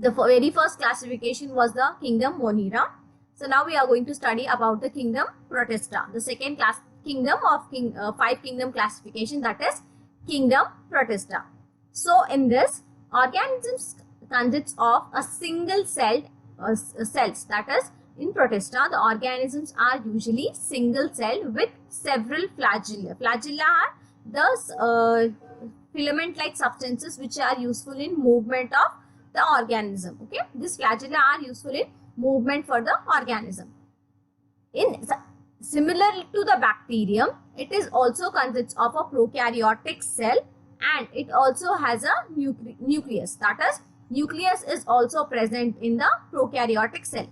The very first classification was the kingdom Monera. So now we are going to study about the kingdom Protista, the second kingdom of five kingdom classification, that is kingdom Protista. So in this, organisms consists of a single celled cells, that is in Protista the organisms are usually single celled with several flagella. Flagella are the filament like substances which are useful in movement of the organism. Okay, these flagella are useful in movement for the organism. Similar to the bacterium, it is also consists of a prokaryotic cell, and it also has a nucleus. That is, nucleus is also present in the prokaryotic cell.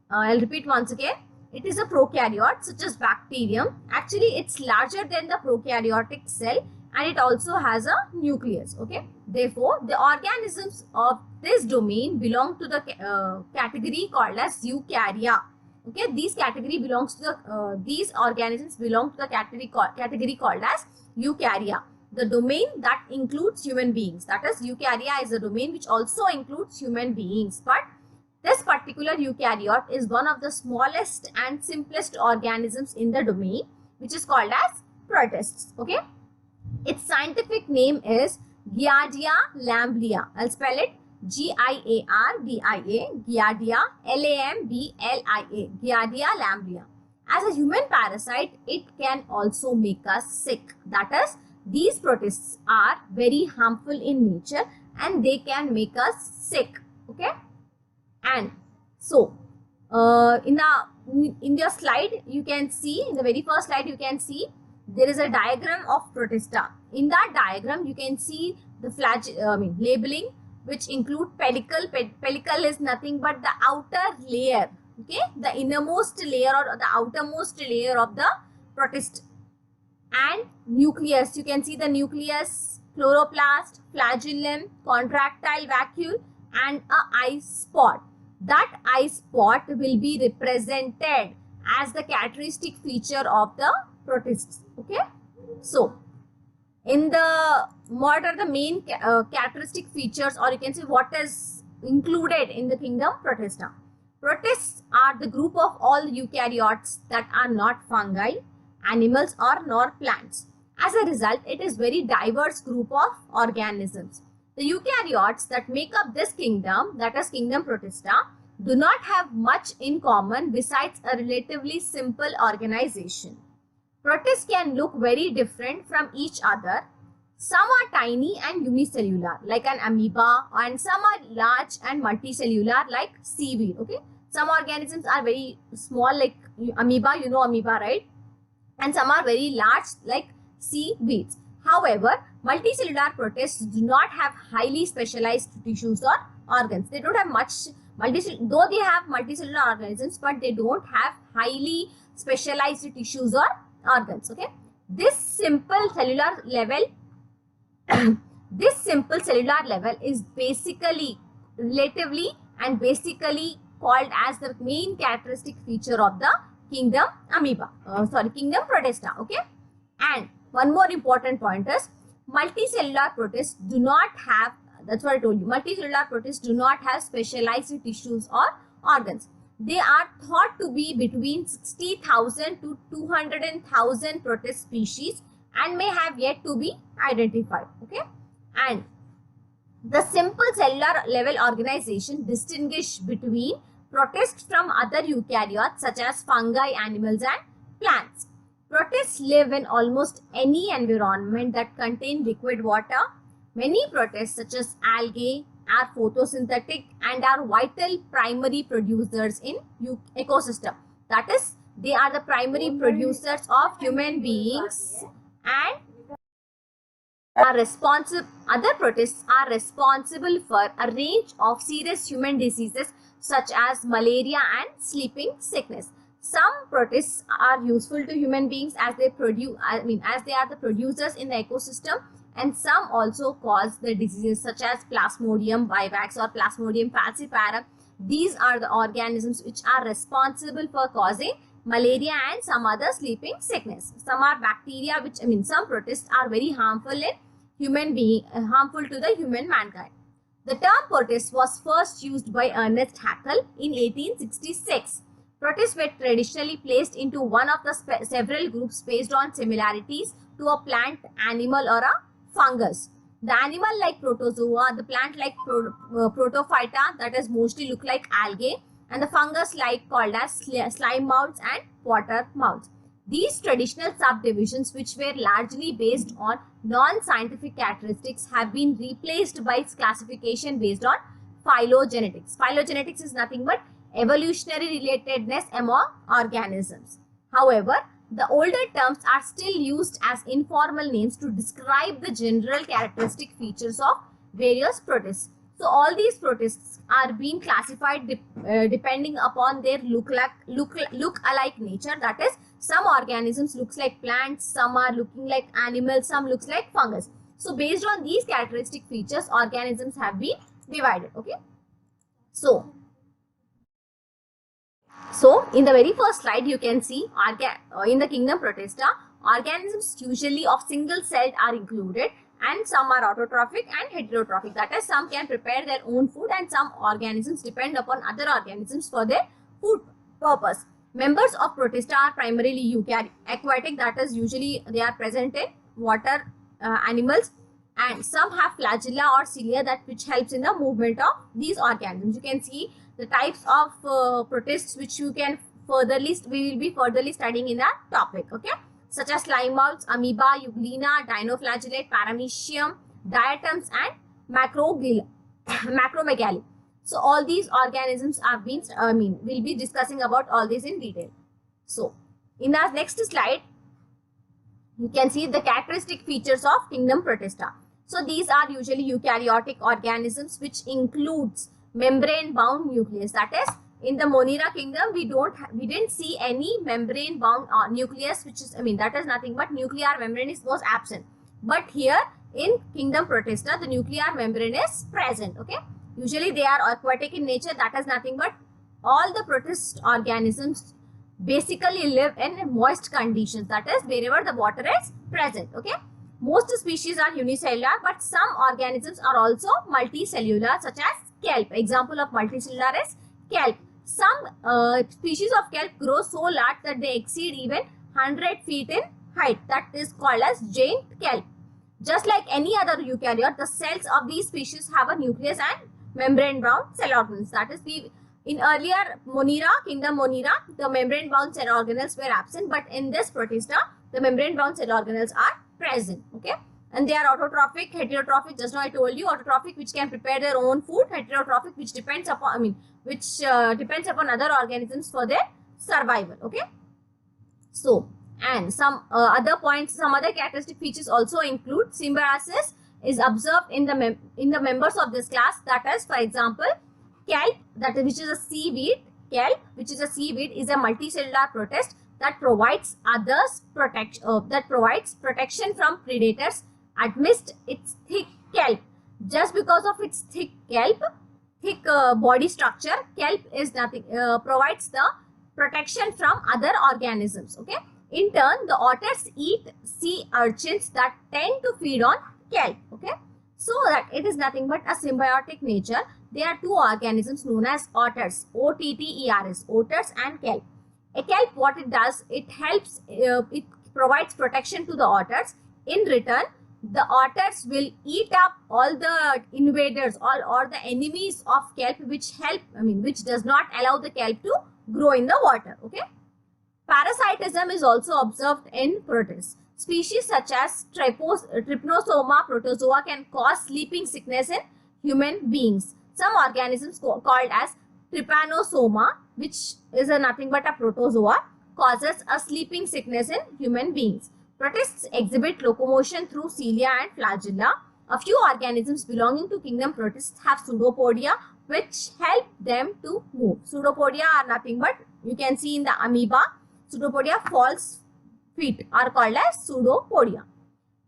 I'll repeat once again. It is a prokaryote such as bacterium. Actually, it's larger than the prokaryotic cell, and it also has a nucleus. Okay, therefore the organisms of this domain belong to the category called as eukarya. Okay, these organisms belong to the category called as eukarya, the domain that includes human beings. That is, eukarya is a domain which also includes human beings, but this particular eukaryote is one of the smallest and simplest organisms in the domain, which is called as protists. Okay, its scientific name is Giardia lamblia. I'll spell it Giardia, Giardia, Lamblia, Giardia lamblia. As a human parasite, it can also make us sick. That is, these protists are very harmful in nature and they can make us sick. Okay, and so in your slide you can see, in the very first slide you can see there is a diagram of Protista. In that diagram you can see the labeling, which include pellicle. Pellicle is nothing but the outer layer, okay, the innermost layer or the outermost layer of the protist. And nucleus, you can see the nucleus, chloroplast, flagellum, contractile vacuole, and a eye spot. That eye spot will be represented as the characteristic feature of the protists. Okay, so what are the main characteristic features, or you can say what is included in the kingdom Protista? Protists are the group of all eukaryotes that are not fungi, animals, or nor plants. As a result, it is very diverse group of organisms. The eukaryotes that make up this kingdom, that is kingdom Protista, do not have much in common besides a relatively simple organization. Protists can look very different from each other. Some are tiny and unicellular like an amoeba, and some are large and multicellular like seaweed. Okay, some organisms are very small like amoeba, you know amoeba, right? And some are very large like seaweeds. However, multicellular protists do not have highly specialized tissues or organs. They don't have much though they have multicellular organisms, but they don't have highly specialized tissues or organs. Okay, this simple cellular level is basically called as the main characteristic feature of the kingdom kingdom Protista. Okay, and one more important point is multicellular protists do not have, that's what I told you, multicellular protists do not have specialized tissues or organs. They are thought to be between 60,000 to 200,000 protist species and may have yet to be identified. Okay, and the simple cellular level organization distinguish between protists from other eukaryotes such as fungi, animals, and plants. Protists live in almost any environment that contain liquid water. Many protists such as algae are photosynthetic and are vital primary producers in ecosystem. That is, they are the primary producers of human beings and other protists are responsible for a range of serious human diseases such as malaria and sleeping sickness. Some protists are useful to human beings as they are the producers in the ecosystem, and some also cause the diseases such as Plasmodium vivax or Plasmodium falciparum. These are the organisms which are responsible for causing malaria and some other sleeping sickness. Some are bacteria, some protists are very harmful to the human mankind. The term protist was first used by Ernest Haeckel in 1866. Protists were traditionally placed into one of the several groups based on similarities to a plant, animal, or a fungus. The animal like protozoa, the plant like protophyta, that is mostly look like algae, and the fungus like called as slime moths and water moths. These traditional subdivisions, which were largely based on non-scientific characteristics, have been replaced by classification based on phylogenetics. Phylogenetics is nothing but evolutionary relatedness among organisms. However, the older terms are still used as informal names to describe the general characteristic features of various protists. So all these protists are being classified depending upon their look-alike nature. That is, some organisms looks like plants, some are looking like animals, some looks like fungus. So based on these characteristic features, organisms have been divided. Okay. So in the very first slide, you can see in the kingdom Protista, organisms usually of single celled are included, and some are autotrophic and heterotrophic. That is, some can prepare their own food and some organisms depend upon other organisms for their food purpose. Members of Protista are primarily aquatic, that is, usually they are present in water animals, and some have flagella or cilia that which helps in the movement of these organisms. You can see the types of protists which we will be furtherly studying in that topic, okay, such as slime moths, amoeba, euglena, dinoflagellate, paramecium, diatoms, and macromegaly. So all these organisms are we'll be discussing about all these in detail. So in our next slide, you can see the characteristic features of kingdom Protista. So these are usually eukaryotic organisms, which includes membrane bound nucleus. That is, in the Monera kingdom, we didn't see any membrane bound nucleus, which is that is nothing but nuclear membrane was absent. But here in kingdom Protista, the nuclear membrane is present. Okay. Usually they are aquatic in nature. That is nothing but all the protist organisms basically live in moist conditions. That is, wherever the water is present. Okay. Most species are unicellular, but some organisms are also multicellular, such as kelp. Example of multicellular is kelp. Some species of kelp grow so large that they exceed even 100 feet in height. That is called as giant kelp. Just like any other eukaryote, the cells of these species have a nucleus and membrane-bound cell organelles. That is, in earlier Monera, kingdom Monera, the membrane-bound cell organelles were absent, but in this Protista, the membrane-bound cell organelles are present. Okay, and they are autotrophic, heterotrophic. Just now I told you, autotrophic, which can prepare their own food; heterotrophic, which depends upon depends upon other organisms for their survival. Okay, so and some other characteristic features also include symbiosis is observed in the members of this class. That is, for example, kelp, which is a seaweed. Kelp, which is a seaweed, is a multicellular protist that provides protection from predators amidst its thick kelp. Just because of its thick body structure, kelp is nothing provides the protection from other organisms. Okay. In turn, the otters eat sea urchins that tend to feed on kelp. Okay. So that it is nothing but a symbiotic nature. There are two organisms known as otters, OTTERS, otters and kelp. A kelp, what it does, it helps, it provides protection to the otters. In return, the otters will eat up all the invaders, or the enemies of kelp, which does not allow the kelp to grow in the water. Okay. Parasitism is also observed in protists. Species such as Trypanosoma protozoa can cause sleeping sickness in human beings. Some organisms called as Trypanosoma, which is nothing but a protozoa, causes a sleeping sickness in human beings. Protists exhibit locomotion through cilia and flagella. A few organisms belonging to kingdom protists have pseudopodia, which help them to move. Pseudopodia are nothing but, you can see in the amoeba, pseudopodia false feet are called as pseudopodia.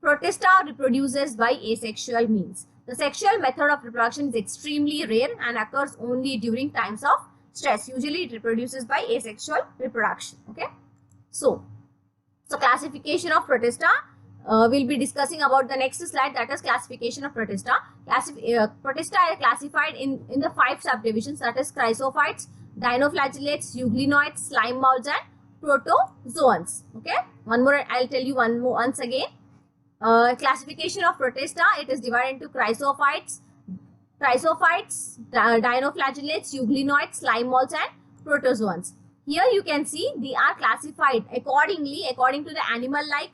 Protista reproduces by asexual means. The sexual method of reproduction is extremely rare and occurs only during times of stress. Usually it reproduces by asexual reproduction. Okay. So classification of Protista. we'll be discussing about the next slide, that is classification of Protista. Protista are classified in the 5 subdivisions, that is chrysophytes, dinoflagellates, euglenoids, slime moulds and protozoans. Okay, one more, I'll tell you one more once again. Classification of Protista, it is divided into chrysophytes, dinoflagellates, euglenoids, slime molds and protozoans. Here you can see they are classified according to the animal-like,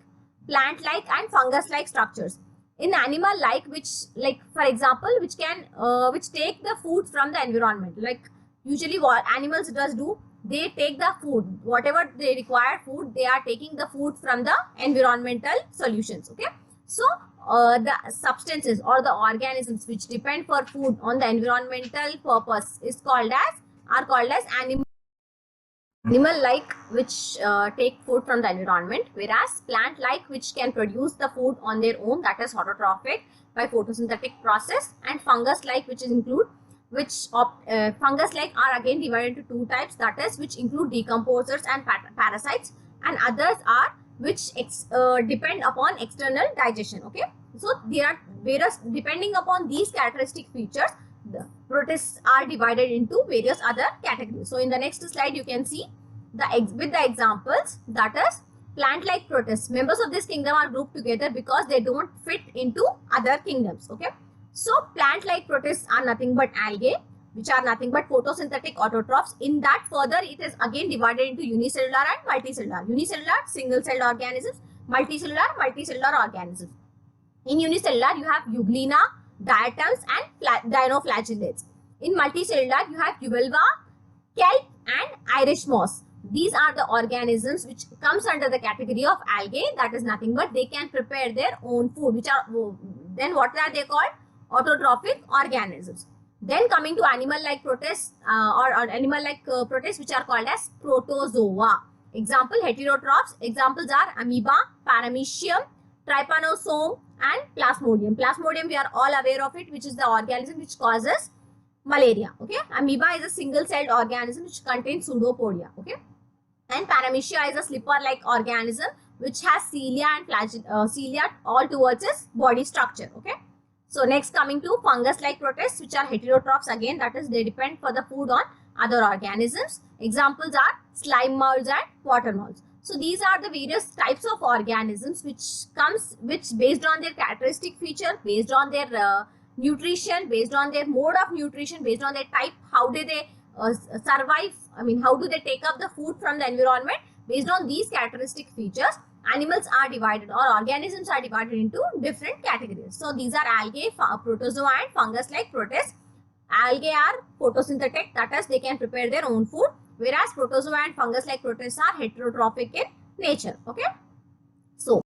plant-like and fungus-like structures. In animal-like, which, like for example, which take the food from the environment. Like usually what animals do, they take the food, whatever they require food, they are taking the food from the environmental solutions. Okay, so the substances or the organisms which depend for food on the environmental purpose are called as animal-like, which take food from the environment, whereas plant-like, which can produce the food on their own, that is autotrophic by photosynthetic process, and fungus-like, fungus-like are again divided into 2 types, that is which include decomposers and parasites, and others are which depend upon external digestion. Okay, so there are various, depending upon these characteristic features, the protists are divided into various other categories. So in the next slide you can see with the examples, that is plant-like protists. Members of this kingdom are grouped together because they don't fit into other kingdoms. Okay, so plant-like protists are nothing but algae, which are nothing but photosynthetic autotrophs. In that further it is again divided into unicellular and multicellular. Unicellular, single-celled organisms; multicellular organisms. In unicellular you have euglena, diatoms and dinoflagellates. In multicellular you have Euvolva, kelp and Irish moss. These are the organisms which comes under the category of algae, that is nothing but they can prepare their own food, which are, then what are they called? Autotrophic organisms. Then coming to animal-like protists or animal-like protists, which are called as protozoa. Example, heterotrophs. Examples are amoeba, paramecium, trypanosome and plasmodium. Plasmodium, we are all aware of it, which is the organism which causes malaria. Okay, amoeba is a single-celled organism which contains pseudopodia. Okay, and paramecia is a slipper-like organism which has cilia and cilia all towards its body structure. Okay, so next coming to fungus-like protists, which are heterotrophs again, that is they depend for the food on other organisms. Examples are slime molds and water molds. So these are the various types of organisms which based on their characteristic feature, based on their nutrition, based on their mode of nutrition, based on their type, how do they survive, I mean how do they take up the food from the environment, based on these characteristic features, animals are divided or organisms are divided into different categories. So these are algae, protozoa and fungus-like protists. Algae are photosynthetic, that is they can prepare their own food, whereas protozoa and fungus-like protists are heterotrophic in nature. Okay, so